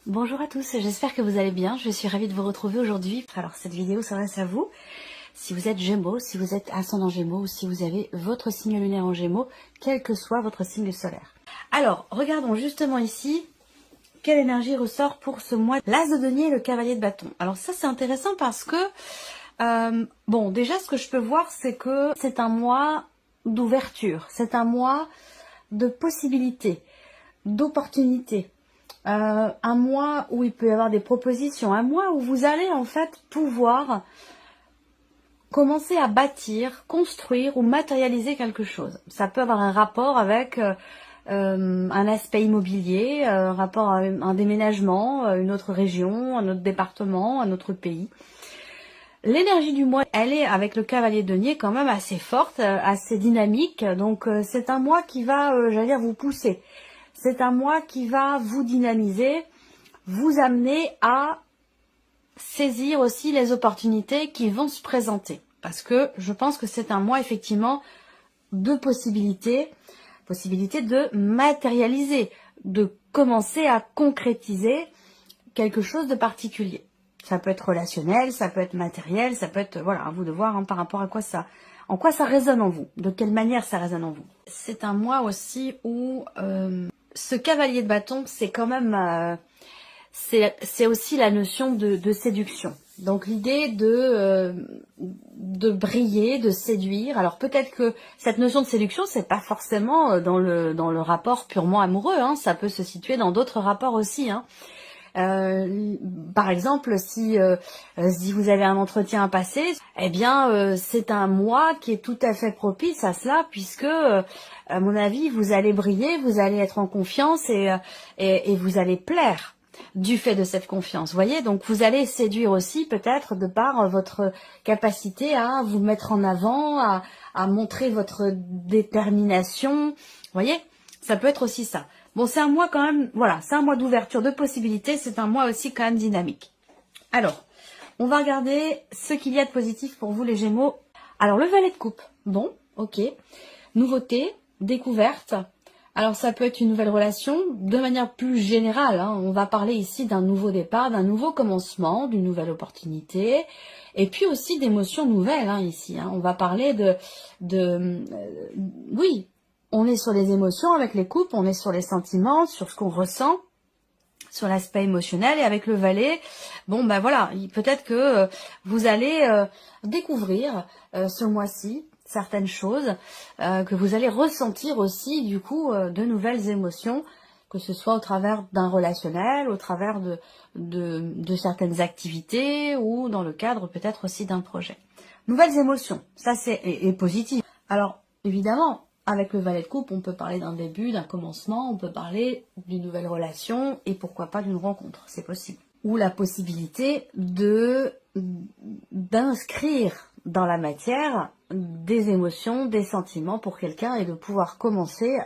Bonjour à tous, j'espère que vous allez bien. Je suis ravie de vous retrouver aujourd'hui. Alors cette vidéo s'adresse à vous. Si vous êtes Gémeaux, si vous êtes ascendant Gémeaux ou si vous avez votre signe lunaire en Gémeaux, quel que soit votre signe solaire. Alors, regardons justement ici quelle énergie ressort pour ce mois. L'As de denier et le cavalier de bâton. Alors ça c'est intéressant parce que, bon déjà ce que je peux voir c'est que c'est un mois d'ouverture, c'est un mois de possibilités, d'opportunités. Un mois où il peut y avoir des propositions, un mois où vous allez en fait pouvoir commencer à bâtir, construire ou matérialiser quelque chose. Ça peut avoir un rapport avec un aspect immobilier, un rapport à un déménagement, une autre région, un autre département, un autre pays. L'énergie du mois, elle est avec le cavalier de denier quand même assez forte, assez dynamique. Donc c'est un mois qui va, j'allais dire, vous pousser. C'est un mois qui va vous dynamiser, vous amener à saisir aussi les opportunités qui vont se présenter. Parce que je pense que c'est un mois effectivement de possibilités de matérialiser, de commencer à concrétiser quelque chose de particulier. Ça peut être relationnel, ça peut être matériel, ça peut être, voilà, à vous de voir par rapport à quoi ça, en quoi ça résonne en vous, de quelle manière ça résonne en vous. C'est un mois aussi où ce cavalier de bâton, c'est quand même, c'est aussi la notion de séduction. Donc l'idée de briller, de séduire. Alors peut-être que cette notion de séduction, c'est pas forcément dans le rapport purement amoureux. Hein. Ça peut se situer dans d'autres rapports aussi. Hein. Par exemple, si vous avez un entretien à passer, eh bien, c'est un mois qui est tout à fait propice à cela, puisque, à mon avis, vous allez briller, vous allez être en confiance et vous allez plaire du fait de cette confiance. Vous voyez, donc vous allez séduire aussi peut-être de par votre capacité à vous mettre en avant, à montrer votre détermination. Vous voyez, ça peut être aussi ça. Bon, c'est un mois quand même, voilà, c'est un mois d'ouverture, de possibilités, c'est un mois aussi quand même dynamique. Alors, on va regarder ce qu'il y a de positif pour vous les Gémeaux. Alors, le valet de coupe, bon, ok. Nouveauté, découverte. Alors, ça peut être une nouvelle relation, de manière plus générale, hein. On va parler ici d'un nouveau départ, d'un nouveau commencement, d'une nouvelle opportunité, et puis aussi d'émotions nouvelles, hein, ici. Hein. On va parler oui, on est sur les émotions avec les couples, on est sur les sentiments, sur ce qu'on ressent, sur l'aspect émotionnel. Et avec le valet, bon ben voilà, peut-être que vous allez découvrir ce mois-ci certaines choses, que vous allez ressentir aussi du coup de nouvelles émotions, que ce soit au travers d'un relationnel, au travers de certaines activités ou dans le cadre peut-être aussi d'un projet. Nouvelles émotions, ça c'est et positif. Alors évidemment, avec le valet de coupe, on peut parler d'un début, d'un commencement, on peut parler d'une nouvelle relation et pourquoi pas d'une rencontre, c'est possible. Ou la possibilité d'inscrire dans la matière des émotions, des sentiments pour quelqu'un et de pouvoir commencer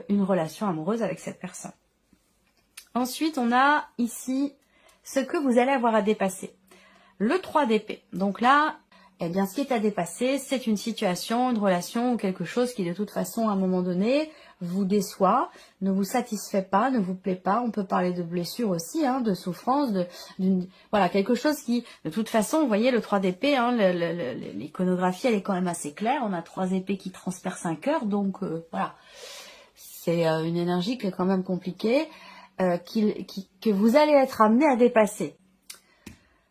une relation amoureuse avec cette personne. Ensuite, on a ici ce que vous allez avoir à dépasser. Le 3 d'épée. Donc là, eh bien, ce qui est à dépasser, c'est une situation, une relation ou quelque chose qui, de toute façon, à un moment donné, vous déçoit, ne vous satisfait pas, ne vous plaît pas. On peut parler de blessure aussi, hein, de souffrance, voilà, quelque chose qui, de toute façon, vous voyez, le 3 d'épée, hein, l'iconographie, elle est quand même assez claire. On a 3 épées qui transpercent un cœur, donc voilà. C'est une énergie qui est quand même compliquée, que vous allez être amené à dépasser.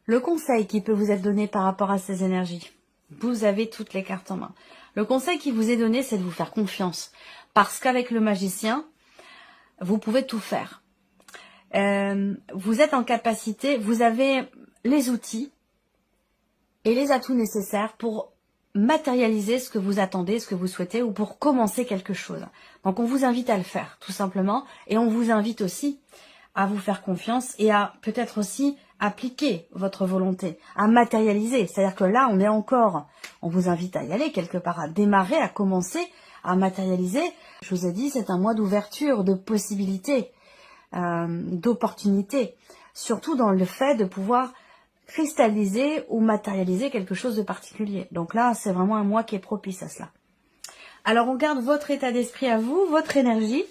Le conseil qui peut vous être donné par rapport à ces énergies, vous avez toutes les cartes en main. Le conseil qui vous est donné, c'est de vous faire confiance. Parce qu'avec le magicien, vous pouvez tout faire. Vous êtes en capacité, vous avez les outils et les atouts nécessaires pour matérialiser ce que vous attendez, ce que vous souhaitez ou pour commencer quelque chose. Donc on vous invite à le faire, tout simplement. Et on vous invite aussi à vous faire confiance et à peut-être aussi appliquer votre volonté, à matérialiser. C'est-à-dire que là, on vous invite à y aller quelque part, à démarrer, à commencer, à matérialiser. Je vous ai dit, c'est un mois d'ouverture, de possibilités, d'opportunités. Surtout dans le fait de pouvoir cristalliser ou matérialiser quelque chose de particulier. Donc là, c'est vraiment un mois qui est propice à cela. Alors, on garde votre état d'esprit à vous, votre énergie,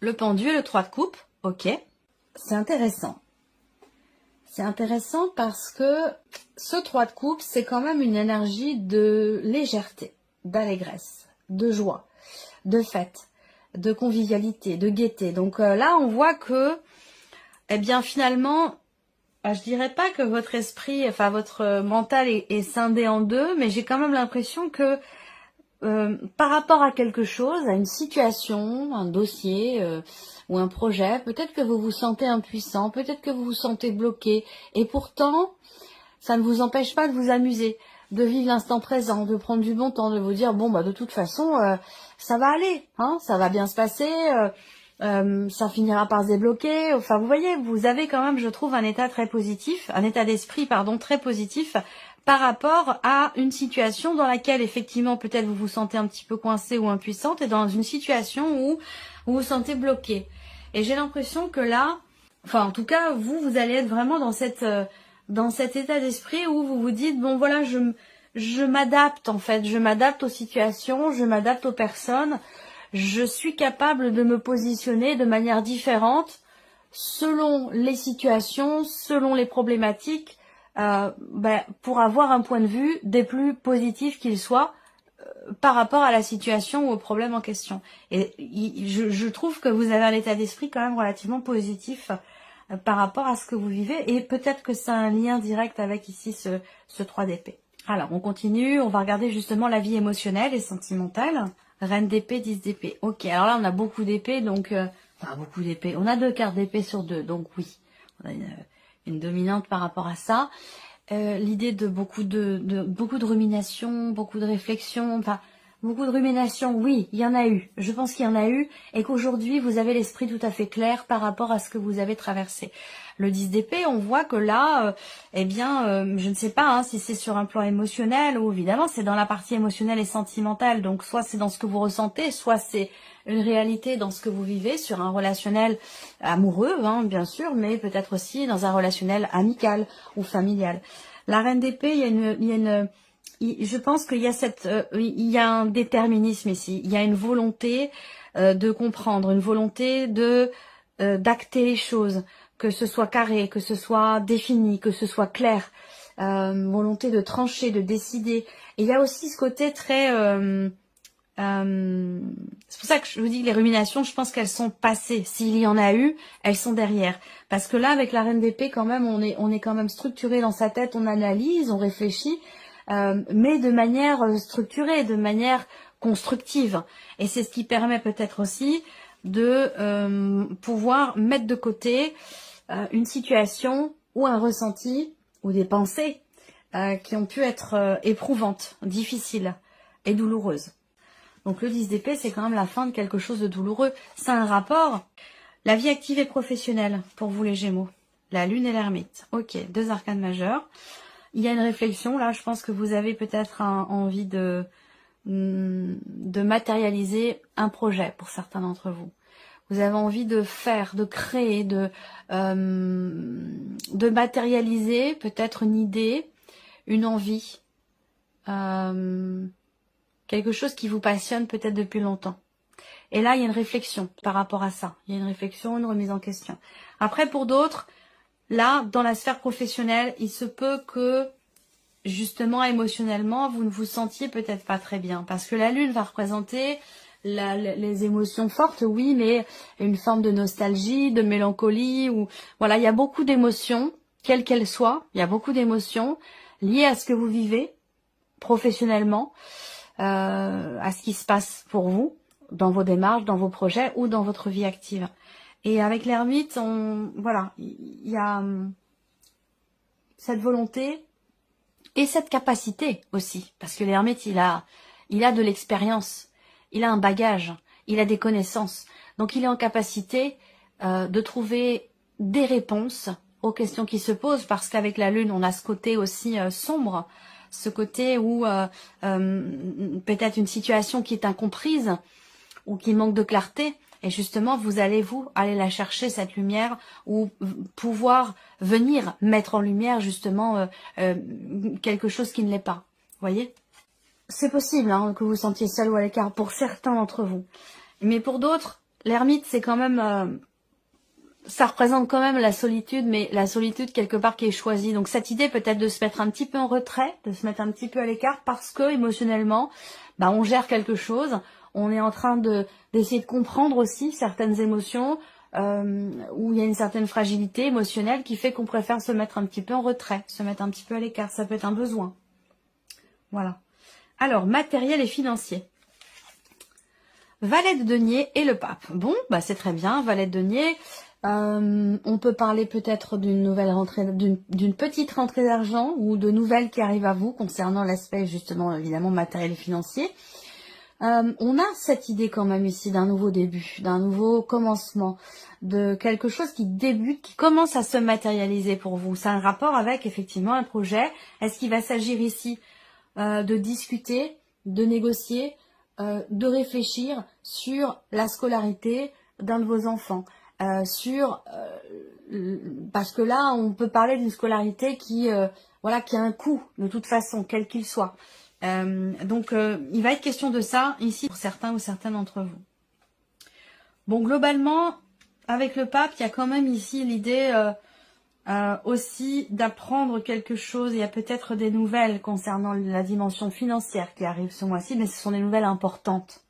le pendu, le 3 de coupe, ok. c'est intéressant. C'est intéressant parce que ce 3 de coupe, c'est quand même une énergie de légèreté, d'allégresse, de joie, de fête, de convivialité, de gaieté. Donc là, on voit que, eh bien finalement, je dirais pas que votre esprit, enfin votre mental est scindé en deux, mais j'ai quand même l'impression que par rapport à quelque chose, à une situation, un dossier ou un projet, peut-être que vous vous sentez impuissant, peut-être que vous vous sentez bloqué, et pourtant, ça ne vous empêche pas de vous amuser, de vivre l'instant présent, de prendre du bon temps, de vous dire, bon, bah de toute façon, ça va aller, hein, ça va bien se passer, ça finira par se débloquer. Enfin, vous voyez, vous avez quand même, je trouve, un état très positif, un état d'esprit, pardon, très positif par rapport à une situation dans laquelle, effectivement, peut-être vous vous sentez un petit peu coincé ou impuissante, et dans une situation où vous vous sentez bloqué. Et j'ai l'impression que là, enfin, en tout cas, vous allez être vraiment dans cet état d'esprit où vous vous dites, bon, voilà, je m'adapte, en fait, je m'adapte aux situations, je m'adapte aux personnes, je suis capable de me positionner de manière différente selon les situations, selon les problématiques, pour avoir un point de vue des plus positifs qu'il soit par rapport à la situation ou au problème en question. Et je trouve que vous avez un état d'esprit quand même relativement positif par rapport à ce que vous vivez, et peut-être que c'est un lien direct avec ici ce 3 d'épée. Alors, on continue, on va regarder justement la vie émotionnelle et sentimentale. Reine d'épée, 10 d'épée. Ok, alors là, on a beaucoup d'épées, donc... enfin, beaucoup d'épées. On a 2 cartes d'épée sur 2, donc oui. On a une dominante par rapport à ça. L'idée de beaucoup de rumination, beaucoup de réflexion, enfin... Beaucoup de rumination, oui, il y en a eu. Je pense qu'il y en a eu, et qu'aujourd'hui, vous avez l'esprit tout à fait clair par rapport à ce que vous avez traversé. Le 10 d'épée, on voit que là, je ne sais pas hein, si c'est sur un plan émotionnel, ou évidemment, c'est dans la partie émotionnelle et sentimentale. Donc, soit c'est dans ce que vous ressentez, soit c'est une réalité dans ce que vous vivez, sur un relationnel amoureux, hein, bien sûr, mais peut-être aussi dans un relationnel amical ou familial. La reine d'épée, je pense qu'il y a il y a un déterminisme ici. Il y a une volonté de comprendre, une volonté de d'acter les choses, que ce soit carré, que ce soit défini, que ce soit clair, volonté de trancher, de décider. Et il y a aussi ce côté très c'est pour ça que je vous dis que les ruminations, je pense qu'elles sont passées. S'il y en a eu, elles sont derrière. Parce que là, avec la reine d'épée, quand même, on est quand même structuré dans sa tête, on analyse, on réfléchit, mais de manière structurée, de manière constructive. Et c'est ce qui permet peut-être aussi de pouvoir mettre de côté une situation ou un ressenti ou des pensées qui ont pu être éprouvantes, difficiles et douloureuses. Donc le 10 d'épée, c'est quand même la fin de quelque chose de douloureux. C'est un rapport. La vie active et professionnelle pour vous les Gémeaux. La lune et l'ermite. Ok, 2 arcanes majeures. Il y a une réflexion. Là, je pense que vous avez peut-être envie de matérialiser un projet pour certains d'entre vous. Vous avez envie de faire, de créer, de matérialiser peut-être une idée, une envie. Quelque chose qui vous passionne peut-être depuis longtemps. Et là, il y a une réflexion par rapport à ça. Il y a une réflexion, une remise en question. Après, pour d'autres, là, dans la sphère professionnelle, il se peut que, justement, émotionnellement, vous ne vous sentiez peut-être pas très bien. Parce que la lune va représenter les émotions fortes, oui, mais une forme de nostalgie, de mélancolie. Ou voilà, il y a beaucoup d'émotions, quelles qu'elles soient. Il y a beaucoup d'émotions liées à ce que vous vivez professionnellement. À ce qui se passe pour vous, dans vos démarches, dans vos projets ou dans votre vie active. Et avec l'ermite, voilà, il y a cette volonté et cette capacité aussi, parce que l'ermite, il a de l'expérience, il a un bagage, il a des connaissances, donc il est en capacité de trouver des réponses aux questions qui se posent, parce qu'avec la lune, on a ce côté aussi sombre, ce côté où peut-être une situation qui est incomprise ou qui manque de clarté, et justement vous allez aller la chercher, cette lumière, ou pouvoir venir mettre en lumière justement quelque chose qui ne l'est pas. Vous voyez, c'est possible hein, que vous vous sentiez seul ou à l'écart pour certains d'entre vous, mais pour d'autres, l'ermite c'est quand même ça représente quand même la solitude, mais la solitude quelque part qui est choisie. Donc cette idée peut-être de se mettre un petit peu en retrait, de se mettre un petit peu à l'écart parce que émotionnellement, bah, on gère quelque chose. On est en train d'essayer de comprendre aussi certaines émotions où il y a une certaine fragilité émotionnelle qui fait qu'on préfère se mettre un petit peu en retrait, se mettre un petit peu à l'écart. Ça peut être un besoin. Voilà. Alors, matériel et financier. Valet de denier et le pape. Bon, bah c'est très bien, valet de denier. On peut parler peut-être d'une nouvelle rentrée, d'une petite rentrée d'argent ou de nouvelles qui arrivent à vous concernant l'aspect justement évidemment matériel et financier. On a cette idée quand même ici d'un nouveau début, d'un nouveau commencement, de quelque chose qui débute, qui commence à se matérialiser pour vous. C'est un rapport avec effectivement un projet. Est-ce qu'il va s'agir ici de discuter, de négocier, de réfléchir sur la scolarité d'un de vos enfants, parce que là on peut parler d'une scolarité qui voilà, qui a un coût de toute façon, quel qu'il soit. Donc il va être question de ça ici pour certains ou certaines d'entre vous. Bon, globalement, avec le pape, il y a quand même ici l'idée aussi d'apprendre quelque chose. Il y a peut-être des nouvelles concernant la dimension financière qui arrivent ce mois-ci, mais ce sont des nouvelles importantes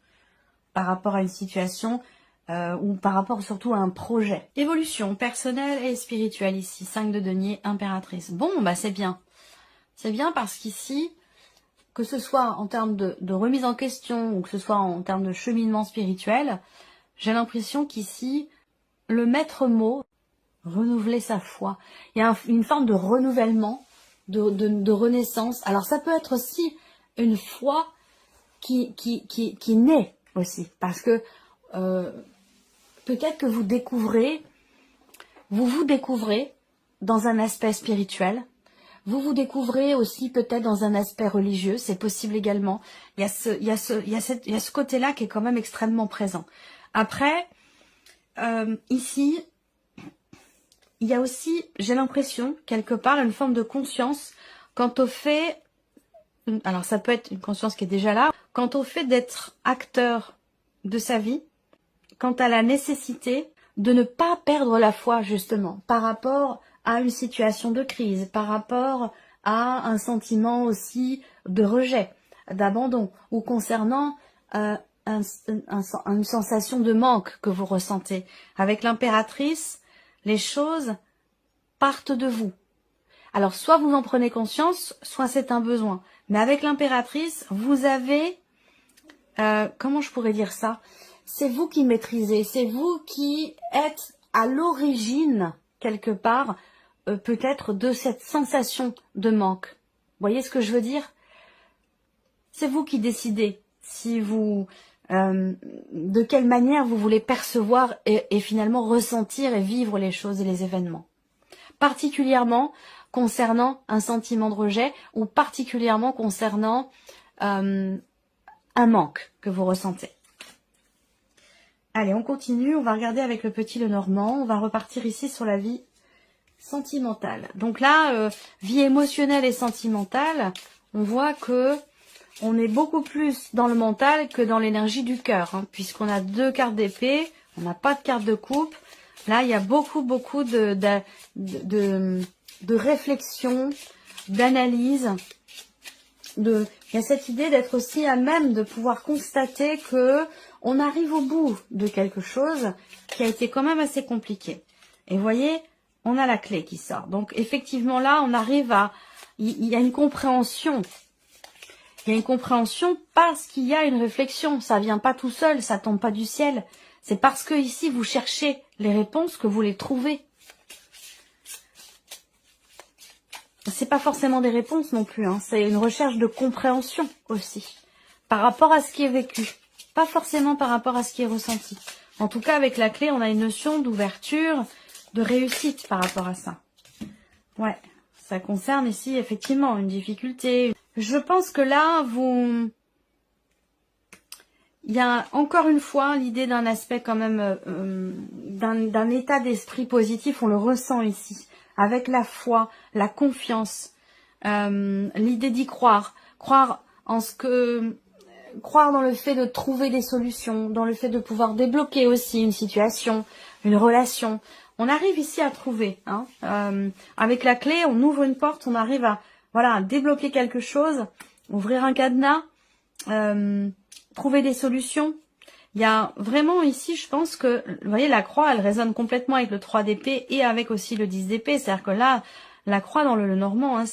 par rapport à une situation ou par rapport surtout à un projet. Évolution personnelle et spirituelle ici, 5 de denier, impératrice. Bon, bah c'est bien. C'est bien parce qu'ici, que ce soit en termes de remise en question ou que ce soit en termes de cheminement spirituel, j'ai l'impression qu'ici, le maître mot, renouveler sa foi. Il y a une forme de renouvellement, de renaissance. Alors ça peut être aussi une foi qui naît aussi, parce que peut-être que vous vous découvrez dans un aspect spirituel, vous découvrez aussi peut-être dans un aspect religieux, c'est possible également. Il y a ce côté-là qui est quand même extrêmement présent. Après, ici, il y a aussi, j'ai l'impression, quelque part, une forme de conscience quant au fait, alors ça peut être une conscience qui est déjà là, quant au fait d'être acteur de sa vie, quant à la nécessité de ne pas perdre la foi, justement, par rapport à une situation de crise, par rapport à un sentiment aussi de rejet, d'abandon, ou concernant une sensation de manque que vous ressentez. Avec l'impératrice, les choses partent de vous. Alors, soit vous en prenez conscience, soit c'est un besoin. Mais avec l'impératrice, vous avez, comment je pourrais dire ça? C'est vous qui maîtrisez, c'est vous qui êtes à l'origine, quelque part, peut-être de cette sensation de manque. Vous voyez ce que je veux dire? C'est vous qui décidez si vous, de quelle manière vous voulez percevoir et finalement ressentir et vivre les choses et les événements. Particulièrement concernant un sentiment de rejet ou particulièrement concernant un manque que vous ressentez. Allez, on continue, on va regarder avec le petit Lenormand, on va repartir ici sur la vie sentimentale. Donc là, vie émotionnelle et sentimentale, on voit que on est beaucoup plus dans le mental que dans l'énergie du cœur, hein, puisqu'on a 2 cartes d'épée, on n'a pas de carte de coupe. Là, il y a beaucoup de réflexion, d'analyse. Il y a cette idée d'être aussi à même de pouvoir constater que on arrive au bout de quelque chose qui a été quand même assez compliqué. Et vous voyez, on a la clé qui sort. Donc effectivement là, on arrive à... Il y a une compréhension. Il y a une compréhension parce qu'il y a une réflexion. Ça vient pas tout seul, ça tombe pas du ciel. C'est parce que ici, vous cherchez les réponses que vous les trouvez. C'est pas forcément des réponses non plus, hein. C'est une recherche de compréhension aussi, par rapport à ce qui est vécu, pas forcément par rapport à ce qui est ressenti. En tout cas, avec la clé, on a une notion d'ouverture, de réussite par rapport à ça. Ouais, ça concerne ici effectivement une difficulté. Je pense que là, il y a encore une fois l'idée d'un aspect quand même, d'un état d'esprit positif, on le ressent ici. Avec la foi, la confiance, l'idée d'y croire, croire dans le fait de trouver des solutions, dans le fait de pouvoir débloquer aussi une situation, une relation. on arrive ici à trouver. Hein, avec la clé, on ouvre une porte, on arrive à, voilà, à débloquer quelque chose, ouvrir un cadenas, trouver des solutions. Il y a vraiment ici, je pense que, vous voyez, la croix, elle résonne complètement avec le 3 d'épée et avec aussi le 10 d'épée. C'est-à-dire que là, la croix dans le Normand, hein,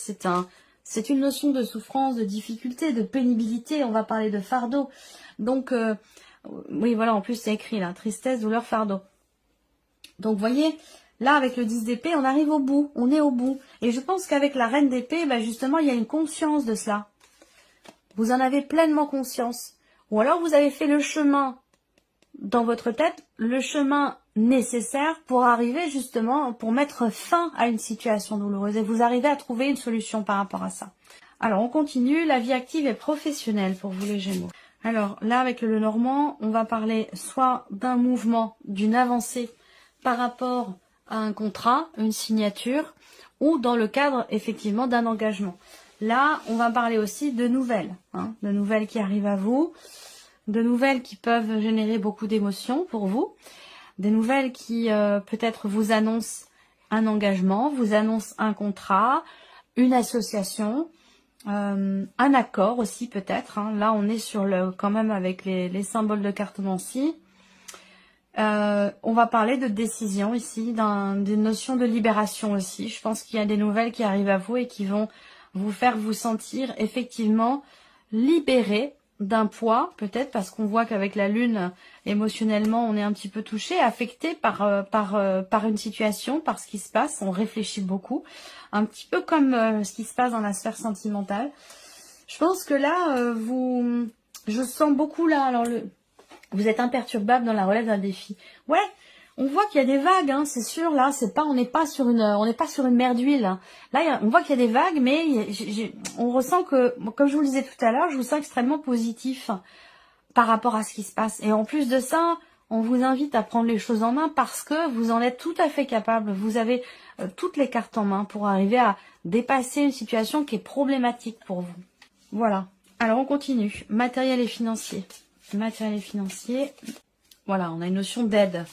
c'est une notion de souffrance, de difficulté, de pénibilité. On va parler de fardeau. Donc, oui, voilà, en plus, c'est écrit là, tristesse, douleur, fardeau. Donc, vous voyez, là, avec le 10 d'épée, on arrive au bout, on est au bout. Et je pense qu'avec la reine d'épée, ben, justement, il y a une conscience de cela. Vous en avez pleinement conscience. Ou alors, vous avez fait le chemin dans votre tête, le chemin nécessaire pour arriver justement, pour mettre fin à une situation douloureuse. Et vous arrivez à trouver une solution par rapport à ça. Alors, on continue. La vie active et professionnelle pour vous les Gémeaux. Alors, là, avec le Normand, on va parler soit d'un mouvement, d'une avancée par rapport à un contrat, une signature, ou dans le cadre, effectivement, d'un engagement. Là, on va parler aussi de nouvelles, hein, de nouvelles qui arrivent à vous, de nouvelles qui peuvent générer beaucoup d'émotions pour vous, des nouvelles qui peut-être vous annoncent un engagement, vous annoncent un contrat, une association, un accord aussi peut-être. Hein. Là, on est sur quand même avec les symboles de cartomancie. On va parler de décision ici, d'une notion de libération aussi. Je pense qu'il y a des nouvelles qui arrivent à vous et qui vont vous faire vous sentir effectivement libéré d'un poids, peut-être parce qu'on voit qu'avec la lune, émotionnellement, on est un petit peu touché, affecté par une situation, par ce qui se passe. On réfléchit beaucoup, un petit peu comme ce qui se passe dans la sphère sentimentale. Je pense que là, je sens beaucoup là, alors vous êtes imperturbable dans la relève d'un défi. Ouais, on voit qu'il y a des vagues, hein, c'est sûr. Là, on n'est pas sur une mer d'huile. Hein. Là, on voit qu'il y a des vagues, mais on ressent que, comme je vous le disais tout à l'heure, je vous sens extrêmement positif par rapport à ce qui se passe. Et en plus de ça, on vous invite à prendre les choses en main parce que vous en êtes tout à fait capable. Vous avez toutes les cartes en main pour arriver à dépasser une situation qui est problématique pour vous. Voilà. Alors, on continue. Matériel et financier. Matériel et financier. Voilà, on a une notion d'aide.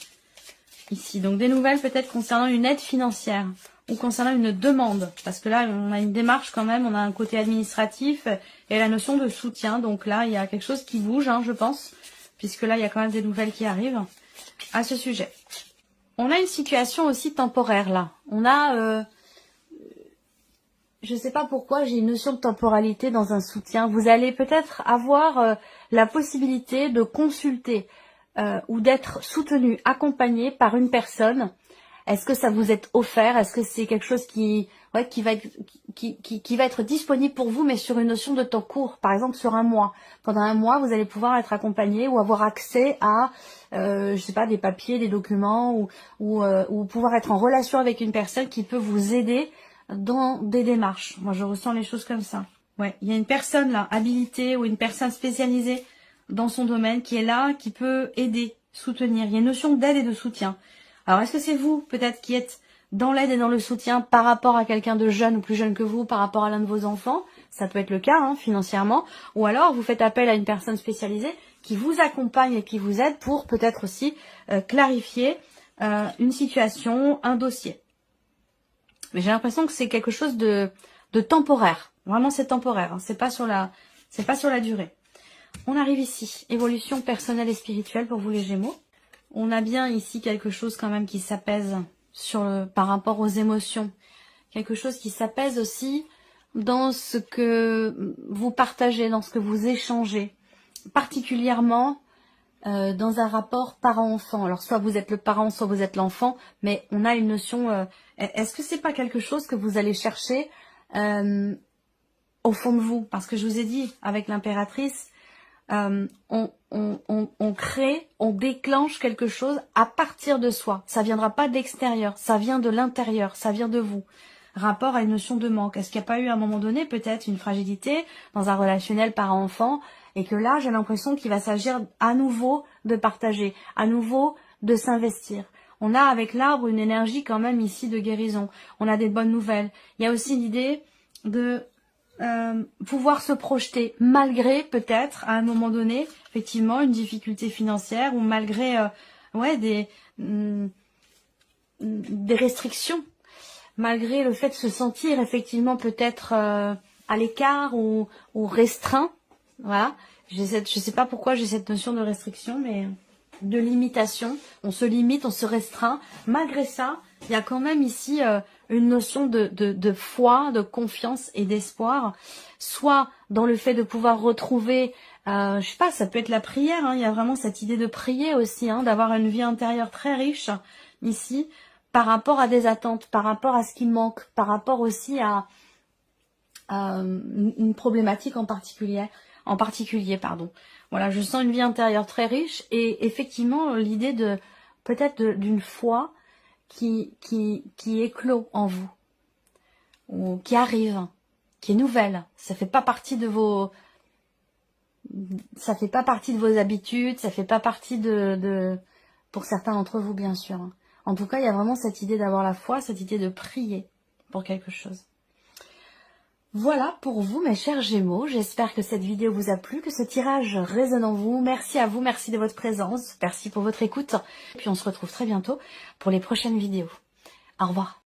Ici, donc des nouvelles peut-être concernant une aide financière ou concernant une demande, parce que là on a une démarche quand même, on a un côté administratif et la notion de soutien, donc là il y a quelque chose qui bouge, hein, je pense, puisque là il y a quand même des nouvelles qui arrivent à ce sujet. On a une situation aussi temporaire là, on a, je sais pas pourquoi, j'ai une notion de temporalité dans un soutien, vous allez peut-être avoir la possibilité de consulter ou d'être soutenu, accompagné par une personne. Est-ce que ça vous est offert? Est-ce que c'est quelque chose qui va être disponible pour vous, mais sur une notion de temps court, par exemple sur un mois. Pendant un mois, vous allez pouvoir être accompagné ou avoir accès à, je sais pas, des papiers, des documents, ou pouvoir être en relation avec une personne qui peut vous aider dans des démarches. Moi, je ressens les choses comme ça. Ouais, il y a une personne là, habilitée ou une personne spécialisée dans son domaine qui est là, qui peut aider, soutenir. Il y a une notion d'aide et de soutien. Alors, est-ce que c'est vous, peut-être, qui êtes dans l'aide et dans le soutien par rapport à quelqu'un de jeune ou plus jeune que vous, par rapport à l'un de vos enfants? Ça peut être le cas, hein, financièrement. Ou alors, vous faites appel à une personne spécialisée qui vous accompagne et qui vous aide pour peut-être aussi clarifier une situation, un dossier. Mais j'ai l'impression que c'est quelque chose de temporaire. Vraiment, c'est temporaire. Hein. C'est pas sur la durée. On arrive ici, évolution personnelle et spirituelle pour vous les Gémeaux. On a bien ici quelque chose quand même qui s'apaise par rapport aux émotions. Quelque chose qui s'apaise aussi dans ce que vous partagez, dans ce que vous échangez. Particulièrement dans un rapport parent-enfant. Alors soit vous êtes le parent, soit vous êtes l'enfant, mais on a une notion... Est-ce que c'est pas quelque chose que vous allez chercher au fond de vous? Parce que je vous ai dit, avec l'impératrice, on crée, on déclenche quelque chose à partir de soi. Ça viendra pas de l'extérieur, ça vient de l'intérieur, ça vient de vous. Rapport à une notion de manque. Est-ce qu'il n'y a pas eu à un moment donné peut-être une fragilité dans un relationnel parent-enfant et que là j'ai l'impression qu'il va s'agir à nouveau de partager, à nouveau de s'investir. On a avec l'arbre une énergie quand même ici de guérison. On a des bonnes nouvelles. Il y a aussi l'idée de pouvoir se projeter malgré peut-être à un moment donné effectivement une difficulté financière ou malgré des restrictions, malgré le fait de se sentir effectivement peut-être à l'écart ou restreint. Voilà, je sais pas pourquoi j'ai cette notion de restriction, mais de limitation. On se limite, on se restreint. Malgré ça, il y a quand même ici une notion de foi, de confiance et d'espoir, soit dans le fait de pouvoir retrouver, je sais pas, ça peut être la prière, hein, il y a vraiment cette idée de prier aussi, hein, d'avoir une vie intérieure très riche ici, par rapport à des attentes, par rapport à ce qui manque, par rapport aussi à une problématique en particulier, pardon. Voilà, je sens une vie intérieure très riche et effectivement l'idée de peut-être d'une foi qui éclot en vous, ou qui arrive, qui est nouvelle. Ça fait pas partie de vos habitudes, ça fait pas partie pour certains d'entre vous bien sûr. En tout cas, il y a vraiment cette idée d'avoir la foi, cette idée de prier pour quelque chose. Voilà pour vous mes chers Gémeaux, j'espère que cette vidéo vous a plu, que ce tirage résonne en vous. Merci à vous, merci de votre présence, merci pour votre écoute. Puis on se retrouve très bientôt pour les prochaines vidéos. Au revoir.